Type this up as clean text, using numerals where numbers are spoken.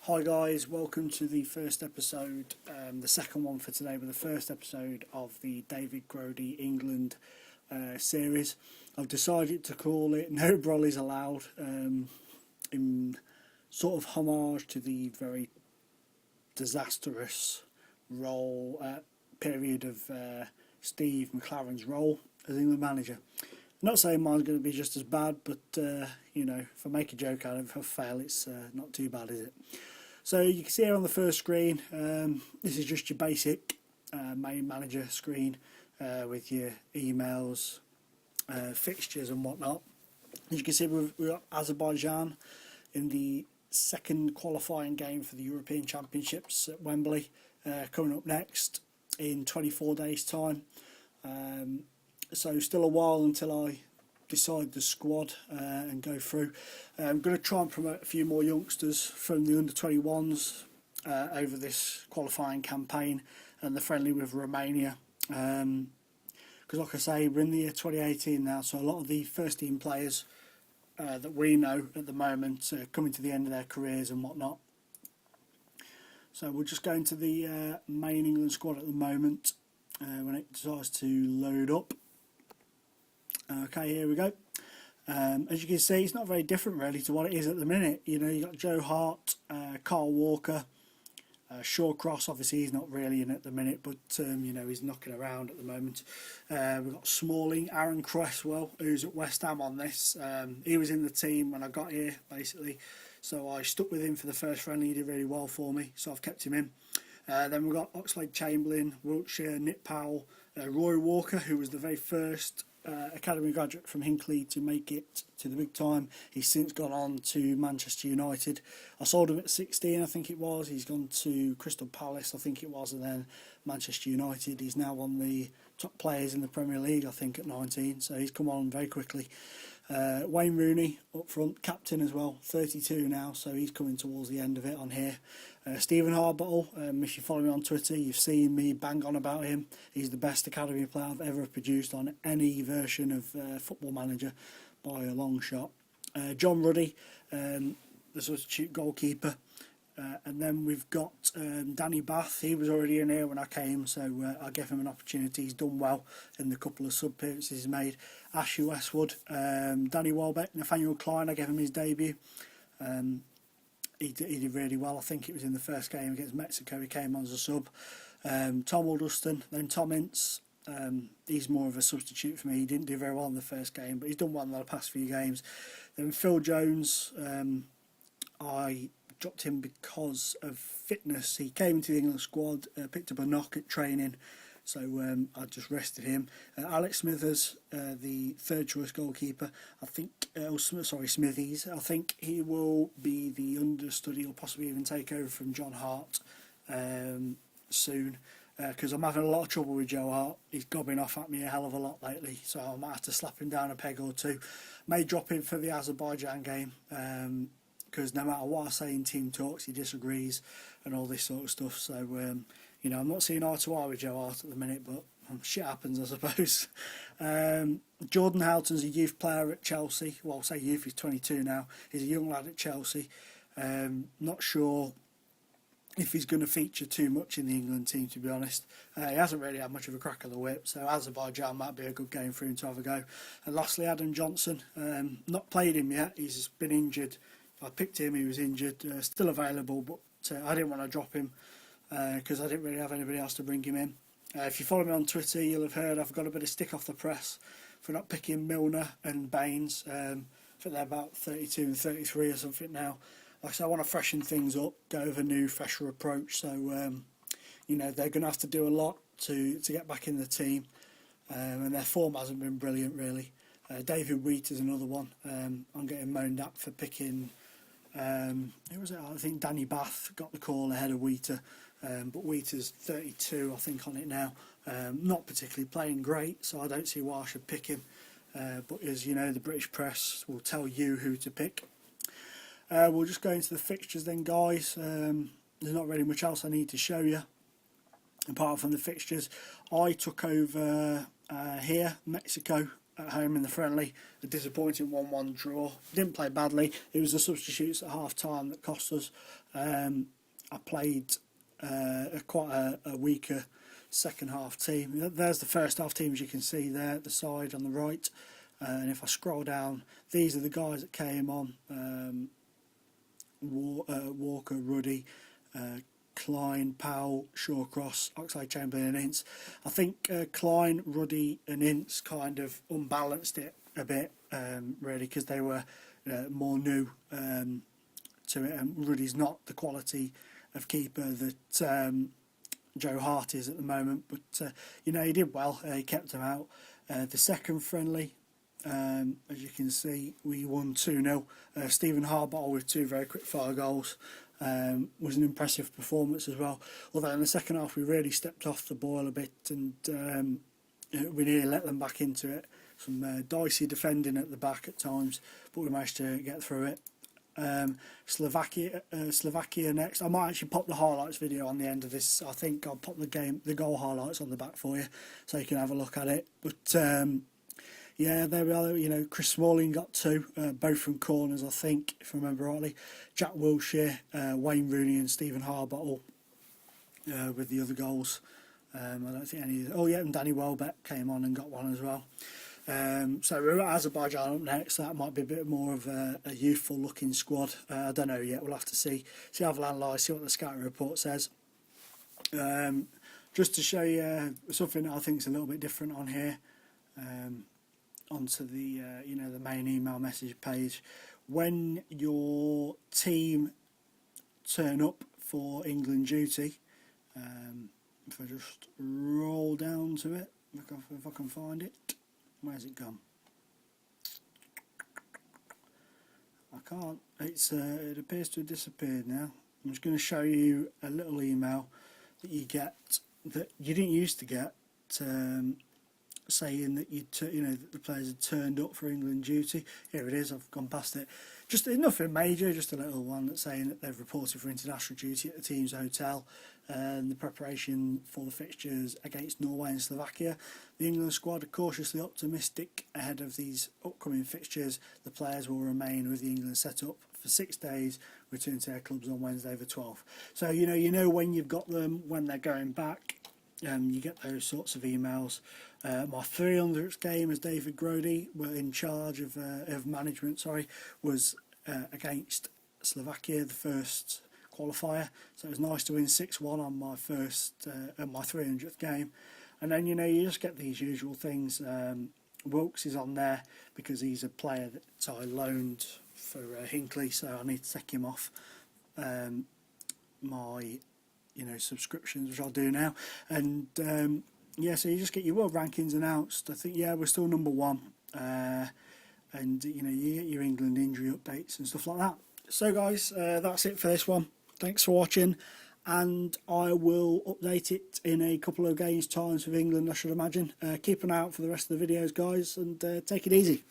Hi guys, welcome to the first episode, the second one for today, but the first episode of the David Grodie England series. I've decided to call it No Brollies Allowed, in sort of homage to the very disastrous period of Steve McLaren's role as England manager. I'm not saying mine's going to be just as bad, but if I make a joke out of it, if I fail, it's not too bad, is it? So you can see here on the first screen, this is just your basic main manager screen with your emails, fixtures and whatnot. As you can see, we've got Azerbaijan in the second qualifying game for the European Championships at Wembley, coming up next in 24 days' time. So still a while until I decide the squad and go through. I'm going to try and promote a few more youngsters from the under-21s over this qualifying campaign and the friendly with Romania. Because like I say, we're in the year 2018 now, so a lot of the first team players that we know at the moment are coming to the end of their careers and whatnot. So we'll just go into the main England squad at the moment when it decides to load up. Okay, here we go. As you can see, it's not very different really to what it is at the minute. You know, you've got Joe Hart, Carl Walker, Shawcross. Obviously he's not really in at the minute, but he's knocking around at the moment. We've got Smalling, Aaron Cresswell, who's at West Ham on this. He was in the team when I got here, basically, so I stuck with him for the first friendly. He did really well for me, so I've kept him in. Then we've got Oxlade-Chamberlain, Wiltshire, Nick Powell, Roy Walker, who was the very first academy graduate from Hinckley to make it to the big time. He's since gone on to Manchester United. I sold him at 16, I think it was. He's gone to Crystal Palace, I think it was, and then Manchester United. He's now one of the top players in the Premier League, I think, at 19, so he's come on very quickly. Wayne Rooney up front, captain as well, 32 now, so he's coming towards the end of it on here. Stephen Harbottle, if you follow me on Twitter, you've seen me bang on about him. He's the best academy player I've ever produced on any version of Football Manager by a long shot. John Ruddy, the substitute goalkeeper. And then we've got Danny Bath. He was already in here when I came, so I gave him an opportunity. He's done well in the couple of sub appearances he's made. Ashley Westwood, Danny Welbeck, Nathaniel Klein, I gave him his debut. He did really well. I think it was in the first game against Mexico. He came on as a sub. Tom Alderston, then Tom Ince. He's more of a substitute for me. He didn't do very well in the first game, but he's done well in the past few games. Then Phil Jones, I dropped him because of fitness. He came into the England squad, picked up a knock at training, so I just rested him. Alex Smithers, the third choice goalkeeper, I think, Smithies, I think he will be the understudy or possibly even take over from John Hart soon, because I'm having a lot of trouble with Joe Hart. He's gobbing off at me a hell of a lot lately, so I might have to slap him down a peg or two. May drop him for the Azerbaijan game, because no matter what I say in team talks, he disagrees and all this sort of stuff. So, I'm not seeing eye to eye with Joe Hart at the minute, but shit happens, I suppose. Jordan Houghton's a youth player at Chelsea. Well, I'll say youth, he's 22 now. He's a young lad at Chelsea. Not sure if he's going to feature too much in the England team, to be honest. He hasn't really had much of a crack of the whip, so Azerbaijan might be a good game for him to have a go. And lastly, Adam Johnson. Not played him yet, he's been injured. I picked him, he was injured, still available, but I didn't want to drop him because I didn't really have anybody else to bring him in. If you follow me on Twitter, you'll have heard I've got a bit of stick off the press for not picking Milner and Baines. I think they're about 32 and 33 or something now. Like I said, I want to freshen things up, go with a new, fresher approach. So, they're going to have to do a lot to get back in the team. And their form hasn't been brilliant, really. David Wheat is another one. I'm getting moaned at for picking... who was it? I think Danny Bath got the call ahead of Wheater, but Wheater's 32, I think, on it now. Not particularly playing great, so I don't see why I should pick him. But as you know, the British press will tell you who to pick. We'll just go into the fixtures then, guys. There's not really much else I need to show you apart from the fixtures. I took over here, Mexico, at home in the friendly. A disappointing 1-1 draw. Didn't play badly. It was the substitutes at half time that cost us. I played quite a weaker second half team. There's the first half team, as you can see there at the side on the right. And if I scroll down, these are the guys that came on. Walker, Ruddy, Klein, Powell, Shawcross, Oxlade-Chamberlain and Ince. I think Klein, Ruddy and Ince kind of unbalanced it a bit, really, because they were more new to it, and Ruddy's not the quality of keeper that Joe Hart is at the moment, but you know, he did well. He kept them out. The second friendly, as you can see, we won 2-0. Stephen Harbottle with 2 very quick fire goals. Was an impressive performance as well, although in the second half we really stepped off the ball a bit, and we nearly let them back into it. Some dicey defending at the back at times, but we managed to get through it. Slovakia next. I might actually pop the highlights video on the end of this. I think I'll pop the goal highlights on the back for you, so you can have a look at it. But yeah, there we are. You know, Chris Smalling got 2, both from corners, I think, if I remember rightly. Jack Wilshere, Wayne Rooney, and Stephen Harbottle with the other goals. I don't think any. Oh yeah, and Danny Welbeck came on and got 1 as well. So we're at Azerbaijan up next. That might be a bit more of a youthful looking squad. I don't know yet. We'll have to see how they'll analyse, see what the scouting report says. Just to show you something that I think is a little bit different on here. Onto the you know, the main email message page. When your team turn up for England duty, if I just roll down to it, if I can find it. Where's it gone? I can't. It appears to have disappeared now. I'm just going to show you a little email that you get that you didn't used to get, saying that that the players had turned up for England duty. Here it is. I've gone past it. Just nothing major, just a little one that's saying that they've reported for international duty at the team's hotel, and the preparation for the fixtures against Norway and Slovakia. The England squad are cautiously optimistic ahead of these upcoming fixtures. The players will remain with the England setup for 6 days, return to their clubs on Wednesday the 12th. So you know when you've got them, when they're going back. You get those sorts of emails. My 300th game as David Grodie were in charge of management. Was against Slovakia, the first qualifier. So it was nice to win 6-1 on my my 300th game. And then you just get these usual things. Wilkes is on there because he's a player that I loaned for Hinckley, so I need to take him off my subscriptions, which I'll do now. And yeah, so you just get your world rankings announced. I think we're still number 1, and you get your England injury updates and stuff like that. So guys, that's it for this one. Thanks for watching, and I will update it in a couple of games times with England, I should imagine. Keep an eye out for the rest of the videos, guys, and take it easy.